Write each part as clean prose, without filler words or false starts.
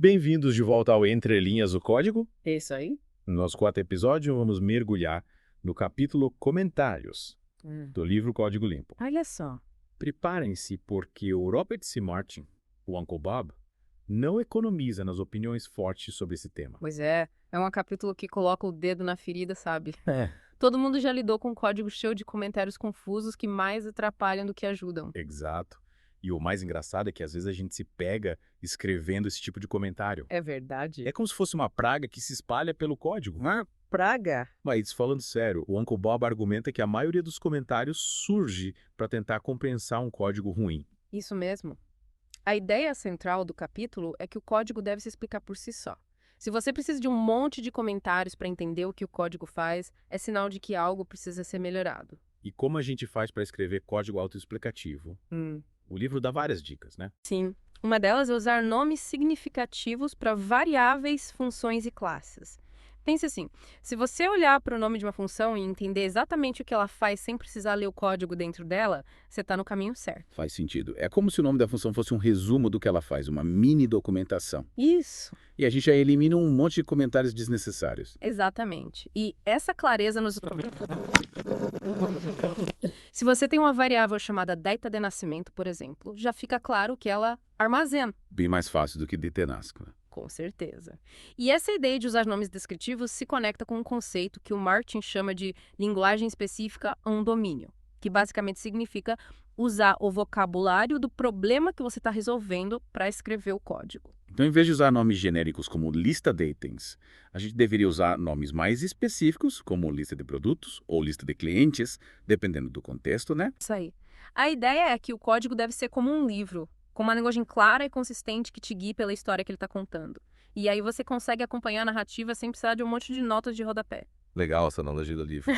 Bem-vindos de volta ao Entre Linhas do Código. Isso aí? No nosso quarto episódio, vamos mergulhar no capítulo Comentários do livro Código Limpo. Olha só. Preparem-se porque o Robert C. Martin, o Uncle Bob, não economiza nas opiniões fortes sobre esse tema. Pois é um capítulo que coloca o dedo na ferida, sabe? É, Todo mundo já lidou com um código cheio de comentários confusos que mais atrapalham do que ajudam. exato. E o mais engraçado é que às vezes a gente se pega escrevendo esse tipo de comentário. É verdade? É como se fosse uma praga que se espalha pelo código. Uma praga? Mas, falando sério, o Uncle Bob argumenta que a maioria dos comentários surge para tentar compensar um código ruim. Isso mesmo. A ideia central do capítulo é que o código deve se explicar por si só. Se você precisa de um monte de comentários para entender o que o código faz, é sinal de que algo precisa ser melhorado. E como a gente faz para escrever código autoexplicativo? O livro dá várias dicas, né? Sim. Uma delas é usar nomes significativos para variáveis, funções e classes. Pense assim, se você olhar para o nome de uma função e entender exatamente o que ela faz sem precisar ler o código dentro dela, você está no caminho certo. Faz sentido. É como se o nome da função fosse um resumo do que ela faz, uma mini documentação. Isso. E a gente já elimina um monte de comentários desnecessários. Exatamente. E essa clareza nos... Se você tem uma variável chamada data de nascimento, por exemplo, já fica claro que ela armazena. Bem mais fácil do que detenasco. Com certeza. E essa ideia de usar nomes descritivos se conecta com um conceito que o Martin chama de linguagem específica a um domínio, que basicamente significa usar o vocabulário do problema que você está resolvendo para escrever o código. Então, em vez de usar nomes genéricos como lista de itens, a gente deveria usar nomes mais específicos, como lista de produtos ou lista de clientes, dependendo do contexto, né? Isso aí. A ideia é que o código deve ser como um livro, com uma linguagem clara e consistente que te guie pela história que ele está contando. E aí você consegue acompanhar a narrativa sem precisar de um monte de notas de rodapé. Legal essa analogia do livro.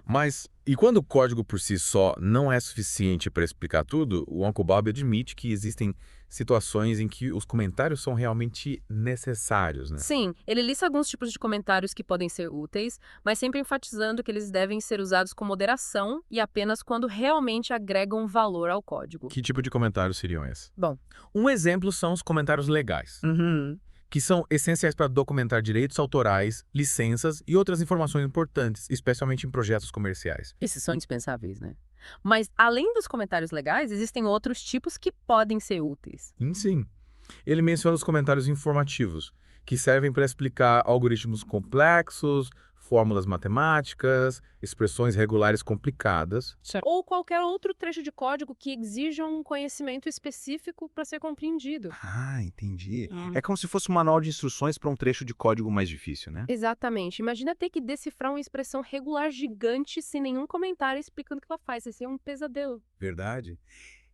Mas, e quando o código por si só não é suficiente para explicar tudo, o Uncle Bob admite que existem situações em que os comentários são realmente necessários, né? Sim, ele lista alguns tipos de comentários que podem ser úteis, mas sempre enfatizando que eles devem ser usados com moderação e apenas quando realmente agregam valor ao código. Que tipo de comentários seriam esses? Bom. Um exemplo são os comentários legais, que são essenciais para documentar direitos autorais, licenças e outras informações importantes, especialmente em projetos comerciais. Esses são indispensáveis, né? Mas, além dos comentários legais, existem outros tipos que podem ser úteis. Sim. Ele menciona os comentários informativos, que servem para explicar algoritmos complexos, fórmulas matemáticas, expressões regulares complicadas. Ou qualquer outro trecho de código que exija um conhecimento específico para ser compreendido. Ah, entendi. É como se fosse um manual de instruções para um trecho de código mais difícil, né? Exatamente. Imagina ter que decifrar uma expressão regular gigante sem nenhum comentário explicando o que ela faz. Esse é um pesadelo. Verdade.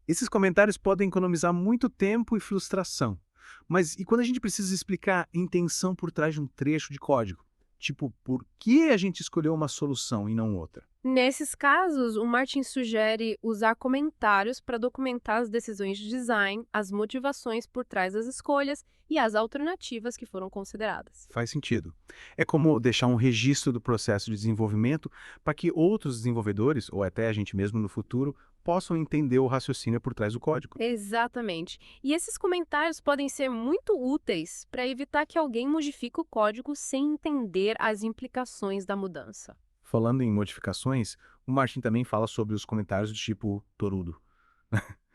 Esses comentários podem economizar muito tempo e frustração. Mas e quando a gente precisa explicar a intenção por trás de um trecho de código? Tipo, por que a gente escolheu uma solução e não outra? Nesses casos, o Martin sugere usar comentários para documentar as decisões de design, as motivações por trás das escolhas e as alternativas que foram consideradas. Faz sentido. É como deixar um registro do processo de desenvolvimento para que outros desenvolvedores, ou até a gente mesmo no futuro, possam entender o raciocínio por trás do código. Exatamente. E esses comentários podem ser muito úteis para evitar que alguém modifique o código sem entender as implicações da mudança. Falando em modificações, o Martin também fala sobre os comentários do tipo torudo.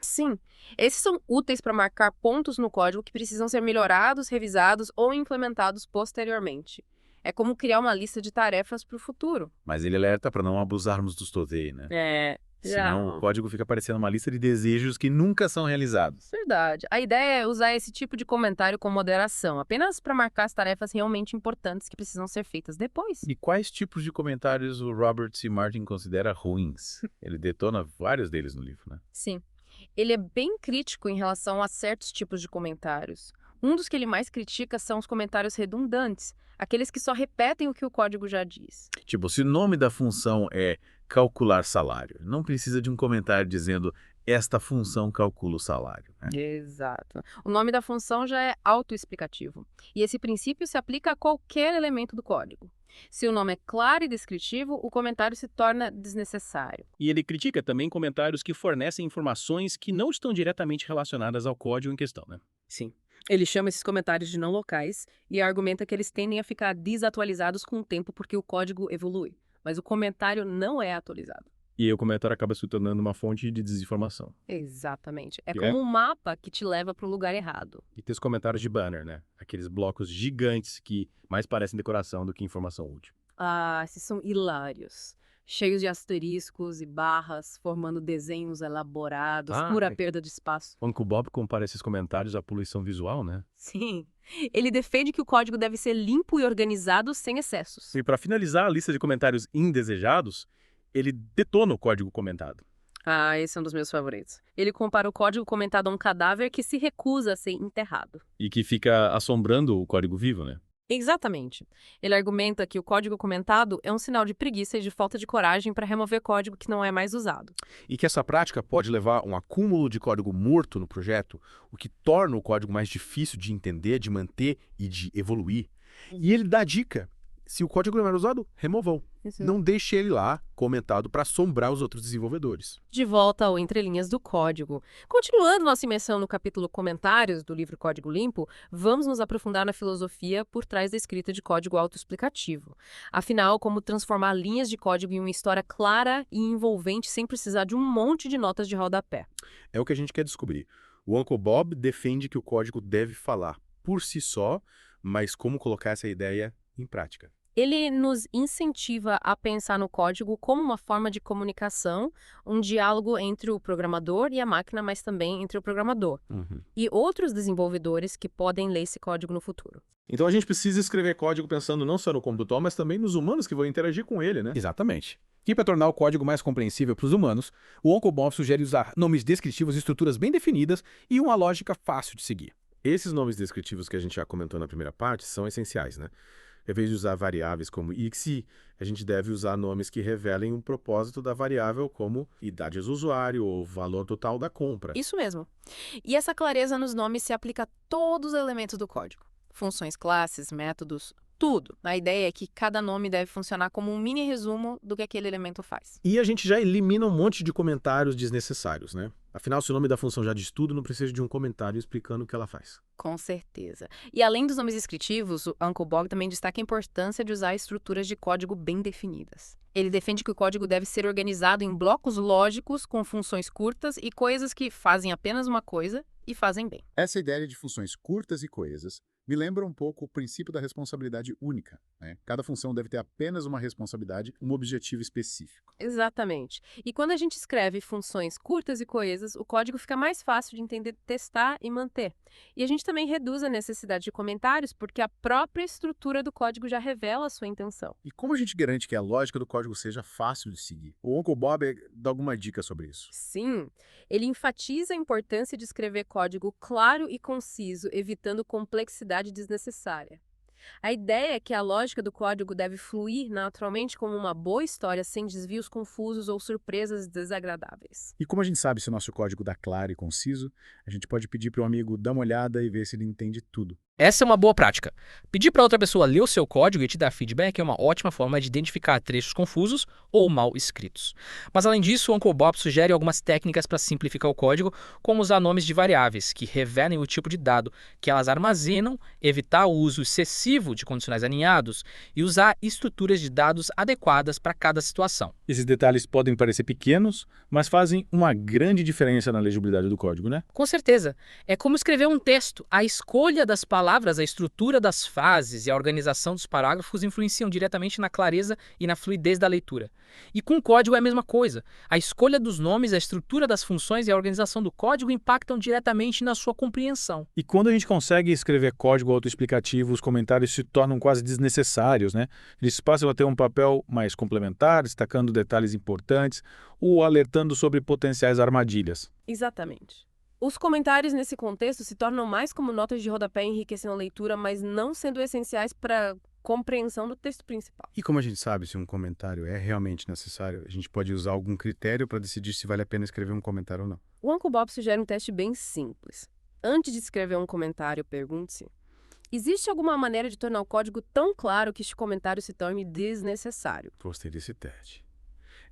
Sim, esses são úteis para marcar pontos no código que precisam ser melhorados, revisados ou implementados posteriormente. É como criar uma lista de tarefas para o futuro. Mas ele alerta para não abusarmos dos TOTEI, né? Senão o código fica parecendo uma lista de desejos que nunca são realizados. Verdade. A ideia é usar esse tipo de comentário com moderação, apenas para marcar as tarefas realmente importantes que precisam ser feitas depois. E quais tipos de comentários o Robert C. Martin considera ruins? Ele detona vários deles no livro, né? Sim. Ele é bem crítico em relação a certos tipos de comentários. Um dos que ele mais critica são os comentários redundantes, aqueles que só repetem o que o código já diz. Tipo, se o nome da função é calcular salário, não precisa de um comentário dizendo esta função calcula o salário, né? Exato. O nome da função já é autoexplicativo. E esse princípio se aplica a qualquer elemento do código. Se o nome é claro e descritivo, o comentário se torna desnecessário. E ele critica também comentários que fornecem informações que não estão diretamente relacionadas ao código em questão, né? Sim. Ele chama esses comentários de não locais e argumenta que eles tendem a ficar desatualizados com o tempo porque o código evolui. Mas o comentário não é atualizado. E aí o comentário acaba se tornando uma fonte de desinformação. Exatamente. É Que como um mapa que te leva para o lugar errado. E tem os comentários de banner, né? Aqueles blocos gigantes que mais parecem decoração do que informação útil. Ah, esses são hilários. Cheios de asteriscos e barras, formando desenhos elaborados, pura perda de espaço. O Uncle Bob compara esses comentários à poluição visual, né? Sim. Ele defende que o código deve ser limpo e organizado sem excessos. E para finalizar a lista de comentários indesejados, ele detona o código comentado. Ah, esse é um dos meus favoritos. Ele compara o código comentado a um cadáver que se recusa a ser enterrado. E que fica assombrando o código vivo, né? Exatamente. Ele argumenta que o código comentado é um sinal de preguiça e de falta de coragem para remover código que não é mais usado. E que essa prática pode levar a um acúmulo de código morto no projeto, o que torna o código mais difícil de entender, de manter e de evoluir. E ele dá a dica: se o código não era usado, removam. Não deixe ele lá, comentado, para assombrar os outros desenvolvedores. De volta ao Entre Linhas do Código. Continuando nossa imersão no capítulo Comentários do livro Código Limpo, vamos nos aprofundar na filosofia por trás da escrita de código autoexplicativo. Afinal, como transformar linhas de código em uma história clara e envolvente sem precisar de um monte de notas de rodapé. É o que a gente quer descobrir. O Uncle Bob defende que o código deve falar por si só, mas como colocar essa ideia em prática. Ele nos incentiva a pensar no código como uma forma de comunicação, um diálogo entre o programador e a máquina, mas também entre o programador e outros desenvolvedores que podem ler esse código no futuro. Então a gente precisa escrever código pensando não só no computador, mas também nos humanos que vão interagir com ele, né? Exatamente. E para tornar o código mais compreensível para os humanos, o Uncle Bob sugere usar nomes descritivos e estruturas bem definidas e uma lógica fácil de seguir. Esses nomes descritivos que a gente já comentou na primeira parte são essenciais, né? Em vez de usar variáveis como exe, a gente deve usar nomes que revelem o propósito da variável, como idade do usuário ou valor total da compra. Isso mesmo. E essa clareza nos nomes se aplica a todos os elementos do código. Funções, classes, métodos, tudo. A ideia é que cada nome deve funcionar como um mini resumo do que aquele elemento faz. E a gente já elimina um monte de comentários desnecessários, né? Afinal, se o nome da função já diz tudo, não precisa de um comentário explicando o que ela faz. Com certeza. E além dos nomes descritivos, o Uncle Bob também destaca a importância de usar estruturas de código bem definidas. Ele defende que o código deve ser organizado em blocos lógicos com funções curtas e coisas que fazem apenas uma coisa e fazem bem. Essa ideia de funções curtas e coesas me lembra um pouco o princípio da responsabilidade única, né? Cada função deve ter apenas uma responsabilidade, um objetivo específico. Exatamente. E quando a gente escreve funções curtas e coesas, o código fica mais fácil de entender, testar e manter. E a gente também reduz a necessidade de comentários porque a própria estrutura do código já revela a sua intenção. E como a gente garante que a lógica do código seja fácil de seguir? O Uncle Bob dá alguma dica sobre isso. Sim, ele enfatiza a importância de escrever código claro e conciso, evitando complexidade desnecessária. A ideia é que a lógica do código deve fluir naturalmente como uma boa história, sem desvios confusos ou surpresas desagradáveis. E como a gente sabe se o nosso código dá claro e conciso, a gente pode pedir para um amigo dar uma olhada e ver se ele entende tudo. Essa é uma boa prática. Pedir para outra pessoa ler o seu código e te dar feedback é uma ótima forma de identificar trechos confusos ou mal escritos. Mas além disso, o Uncle Bob sugere algumas técnicas para simplificar o código, como usar nomes de variáveis que revelem o tipo de dado que elas armazenam, evitar o uso excessivo de condicionais alinhados e usar estruturas de dados adequadas para cada situação. Esses detalhes podem parecer pequenos, mas fazem uma grande diferença na legibilidade do código, né? Com certeza. É como escrever um texto. A escolha das palavras, a estrutura das frases e a organização dos parágrafos influenciam diretamente na clareza e na fluidez da leitura. E com o código é a mesma coisa. A escolha dos nomes, a estrutura das funções e a organização do código impactam diretamente na sua compreensão. E quando a gente consegue escrever código autoexplicativo, os comentários se tornam quase desnecessários, né? Eles passam a ter um papel mais complementar, destacando detalhes importantes ou alertando sobre potenciais armadilhas. Exatamente. Os comentários nesse contexto se tornam mais como notas de rodapé enriquecendo a leitura, mas não sendo essenciais para a compreensão do texto principal. E como a gente sabe se um comentário é realmente necessário, a gente pode usar algum critério para decidir se vale a pena escrever um comentário ou não. O Uncle Bob sugere um teste bem simples. Antes de escrever um comentário, pergunte-se: existe alguma maneira de tornar o código tão claro que este comentário se torne desnecessário? Gostei desse teste.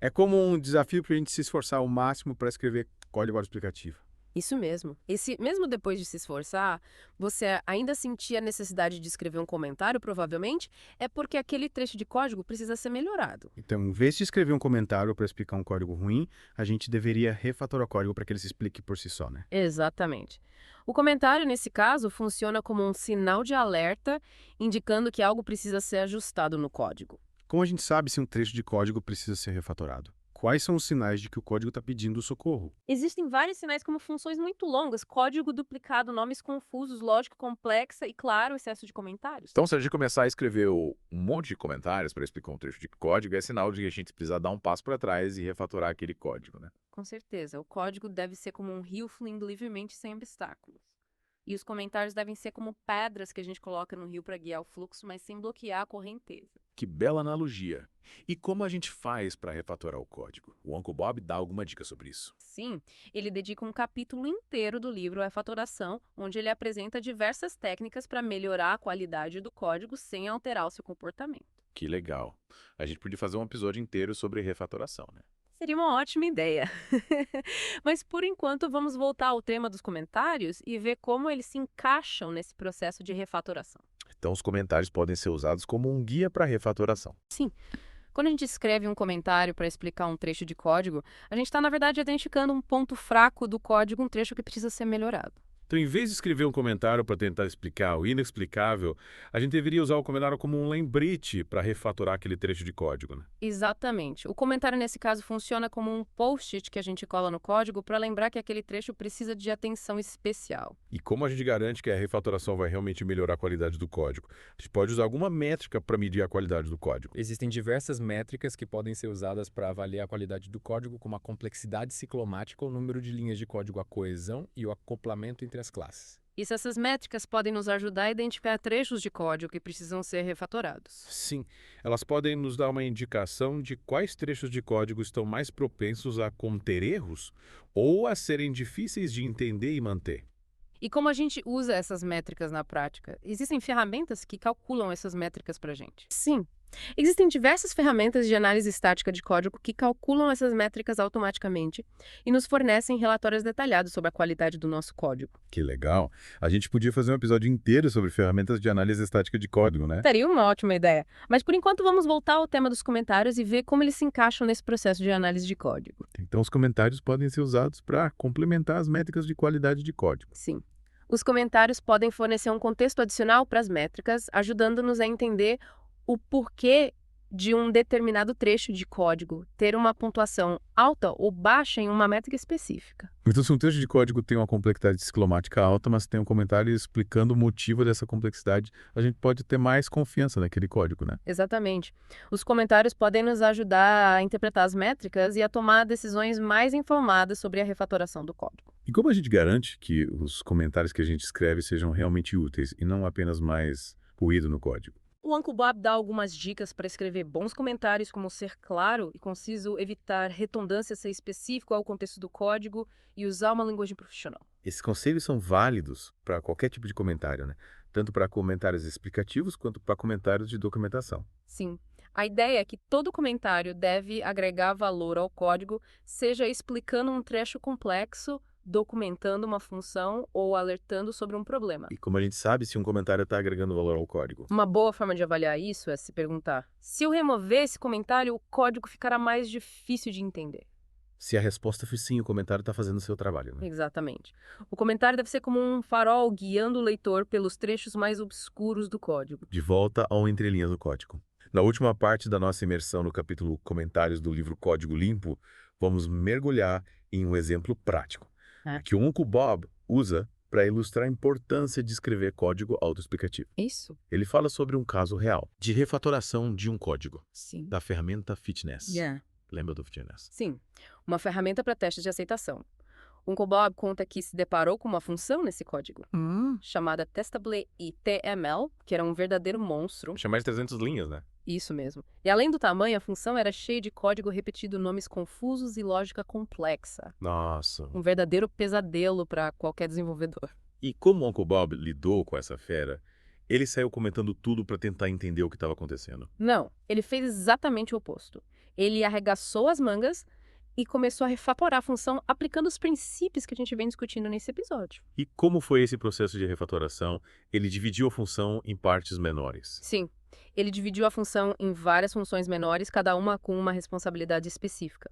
É como um desafio para a gente se esforçar ao máximo para escrever código autoexplicativo. Isso mesmo. E se, mesmo depois de se esforçar, você ainda sentir a necessidade de escrever um comentário, provavelmente, é porque aquele trecho de código precisa ser melhorado. Então, em vez de escrever um comentário para explicar um código ruim, a gente deveria refatorar o código para que ele se explique por si só, né? Exatamente. O comentário, nesse caso, funciona como um sinal de alerta, indicando que algo precisa ser ajustado no código. Como a gente sabe se um trecho de código precisa ser refatorado? Quais são os sinais de que o código está pedindo socorro? Existem vários sinais como funções muito longas, código duplicado, nomes confusos, lógica complexa e, claro, excesso de comentários. Então, se a gente começar a escrever um monte de comentários para explicar um trecho de código, é sinal de que a gente precisa dar um passo para trás e refatorar aquele código, né? Com certeza, o código deve ser como um rio fluindo livremente sem obstáculos. E os comentários devem ser como pedras que a gente coloca no rio para guiar o fluxo, mas sem bloquear a correnteza. Que bela analogia. E como a gente faz para refatorar o código? O Uncle Bob dá alguma dica sobre isso. Sim, ele dedica um capítulo inteiro do livro à refatoração, onde ele apresenta diversas técnicas para melhorar a qualidade do código sem alterar o seu comportamento. Que legal. A gente podia fazer um episódio inteiro sobre refatoração, né? Seria uma ótima ideia. Mas, por enquanto, vamos voltar ao tema dos comentários e ver como eles se encaixam nesse processo de refatoração. Então, os comentários podem ser usados como um guia para refatoração. Sim. Quando a gente escreve um comentário para explicar um trecho de código, a gente está, na verdade, identificando um ponto fraco do código, um trecho que precisa ser melhorado. Então, em vez de escrever um comentário para tentar explicar o inexplicável, a gente deveria usar o comentário como um lembrete para refatorar aquele trecho de código, né? Exatamente. O comentário, nesse caso, funciona como um post-it que a gente cola no código para lembrar que aquele trecho precisa de atenção especial. E como a gente garante que a refatoração vai realmente melhorar a qualidade do código? A gente pode usar alguma métrica para medir a qualidade do código. Existem diversas métricas que podem ser usadas para avaliar a qualidade do código, como a complexidade ciclomática, o número de linhas de código, a coesão e o acoplamento entre as classes. E essas métricas podem nos ajudar a identificar trechos de código que precisam ser refatorados. Sim, elas podem nos dar uma indicação de quais trechos de código estão mais propensos a conter erros ou a serem difíceis de entender e manter. E como a gente usa essas métricas na prática? Existem ferramentas que calculam essas métricas para a gente? Sim. Existem diversas ferramentas de análise estática de código que calculam essas métricas automaticamente e nos fornecem relatórios detalhados sobre a qualidade do nosso código. Que legal! A gente podia fazer um episódio inteiro sobre ferramentas de análise estática de código, né? Seria uma ótima ideia. Mas por enquanto vamos voltar ao tema dos comentários e ver como eles se encaixam nesse processo de análise de código. Então, os comentários podem ser usados para complementar as métricas de qualidade de código. Sim. Os comentários podem fornecer um contexto adicional para as métricas, ajudando-nos a entender o porquê de um determinado trecho de código ter uma pontuação alta ou baixa em uma métrica específica. Então, se um trecho de código tem uma complexidade ciclomática alta, mas tem um comentário explicando o motivo dessa complexidade, a gente pode ter mais confiança naquele código, né? Exatamente. Os comentários podem nos ajudar a interpretar as métricas e a tomar decisões mais informadas sobre a refatoração do código. E como a gente garante que os comentários que a gente escreve sejam realmente úteis e não apenas mais ruído no código? O Uncle Bob dá algumas dicas para escrever bons comentários, como ser claro e conciso, evitar redundância, ser específico ao contexto do código e usar uma linguagem profissional. Esses conselhos são válidos para qualquer tipo de comentário, né? Tanto para comentários explicativos quanto para comentários de documentação. Sim. A ideia é que todo comentário deve agregar valor ao código, seja explicando um trecho complexo, documentando uma função ou alertando sobre um problema. E como a gente sabe se um comentário está agregando valor ao código? Uma boa forma de avaliar isso é se perguntar: se eu remover esse comentário, o código ficará mais difícil de entender. Se a resposta for sim, o comentário está fazendo o seu trabalho, né? Exatamente. O comentário deve ser como um farol guiando o leitor pelos trechos mais obscuros do código. De volta ao entrelinhas do código. Na última parte da nossa imersão no capítulo Comentários do livro Código Limpo, vamos mergulhar em um exemplo prático, que o Uncle Bob usa para ilustrar a importância de escrever código autoexplicativo. Isso? Ele fala sobre um caso real de refatoração de um código, Sim. da ferramenta Fitness. Yeah. Lembra do Fitness? Sim. Uma ferramenta para testes de aceitação. Uncle Bob conta que se deparou com uma função nesse código, chamada testable.html, que era um verdadeiro monstro. Tinha mais de 300 linhas, né? Isso mesmo. E além do tamanho, a função era cheia de código repetido, nomes confusos e lógica complexa. Nossa. Um verdadeiro pesadelo para qualquer desenvolvedor. E como o Uncle Bob lidou com essa fera, ele saiu comentando tudo para tentar entender o que estava acontecendo. Não, ele fez exatamente o oposto. Ele arregaçou as mangas e começou a refatorar a função aplicando os princípios que a gente vem discutindo nesse episódio. E como foi esse processo de refatoração? Ele dividiu a função em partes menores. Sim, ele dividiu a função em várias funções menores, cada uma com uma responsabilidade específica.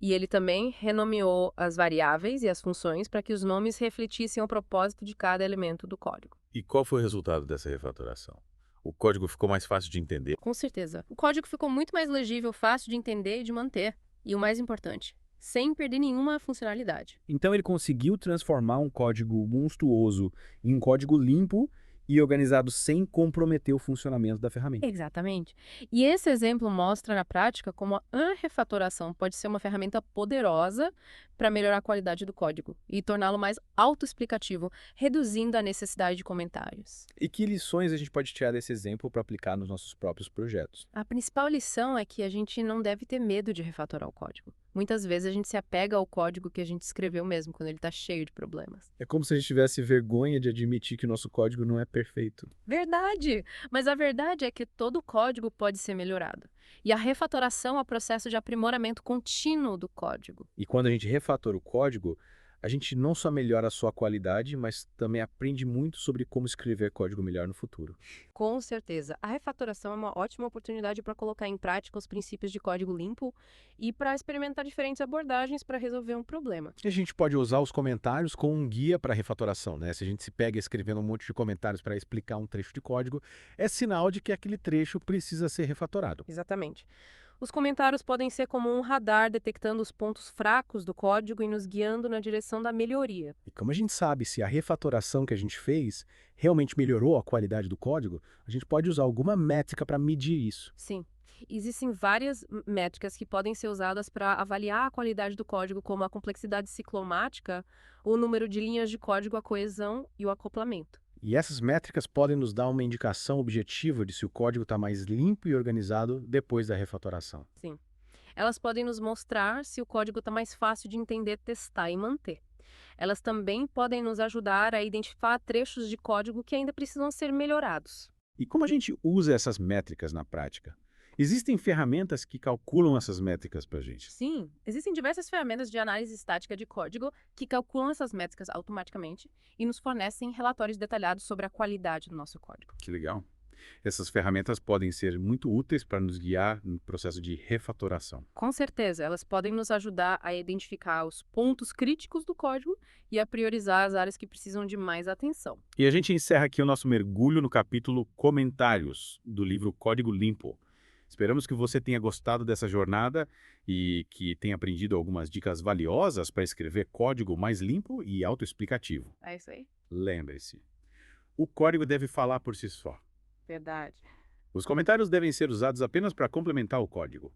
E ele também renomeou as variáveis e as funções para que os nomes refletissem o propósito de cada elemento do código. E qual foi o resultado dessa refatoração? O código ficou mais fácil de entender? Com certeza. O código ficou muito mais legível, fácil de entender e de manter. E o mais importante, sem perder nenhuma funcionalidade. Então ele conseguiu transformar um código monstruoso em um código limpo e organizado sem comprometer o funcionamento da ferramenta. Exatamente. E esse exemplo mostra na prática como a refatoração pode ser uma ferramenta poderosa para melhorar a qualidade do código e torná-lo mais autoexplicativo, reduzindo a necessidade de comentários. E que lições a gente pode tirar desse exemplo para aplicar nos nossos próprios projetos? A principal lição é que a gente não deve ter medo de refatorar o código. Muitas vezes a gente se apega ao código que a gente escreveu mesmo, quando ele está cheio de problemas. É como se a gente tivesse vergonha de admitir que o nosso código não é perfeito. Verdade! Mas a verdade é que todo código pode ser melhorado. E a refatoração é o processo de aprimoramento contínuo do código. E quando a gente refatora o código, a gente não só melhora a sua qualidade, mas também aprende muito sobre como escrever código melhor no futuro. Com certeza. A refatoração é uma ótima oportunidade para colocar em prática os princípios de código limpo e para experimentar diferentes abordagens para resolver um problema. E a gente pode usar os comentários como um guia para refatoração, né? Se a gente se pega escrevendo um monte de comentários para explicar um trecho de código, é sinal de que aquele trecho precisa ser refatorado. Exatamente. Os comentários podem ser como um radar detectando os pontos fracos do código e nos guiando na direção da melhoria. E como a gente sabe se a refatoração que a gente fez realmente melhorou a qualidade do código, a gente pode usar alguma métrica para medir isso. Sim. Existem várias métricas que podem ser usadas para avaliar a qualidade do código, como a complexidade ciclomática, o número de linhas de código, a coesão e o acoplamento. E essas métricas podem nos dar uma indicação objetiva de se o código está mais limpo e organizado depois da refatoração. Sim. Elas podem nos mostrar se o código está mais fácil de entender, testar e manter. Elas também podem nos ajudar a identificar trechos de código que ainda precisam ser melhorados. E como a gente usa essas métricas na prática? Existem ferramentas que calculam essas métricas para a gente. Sim, existem diversas ferramentas de análise estática de código que calculam essas métricas automaticamente e nos fornecem relatórios detalhados sobre a qualidade do nosso código. Que legal. Essas ferramentas podem ser muito úteis para nos guiar no processo de refatoração. Com certeza, elas podem nos ajudar a identificar os pontos críticos do código e a priorizar as áreas que precisam de mais atenção. E a gente encerra aqui o nosso mergulho no capítulo Comentários do livro Código Limpo. Esperamos que você tenha gostado dessa jornada e que tenha aprendido algumas dicas valiosas para escrever código mais limpo e autoexplicativo. É isso aí. Lembre-se, o código deve falar por si só. Verdade. Os comentários devem ser usados apenas para complementar o código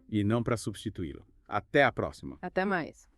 e não para substituí-lo. Até a próxima! Até mais.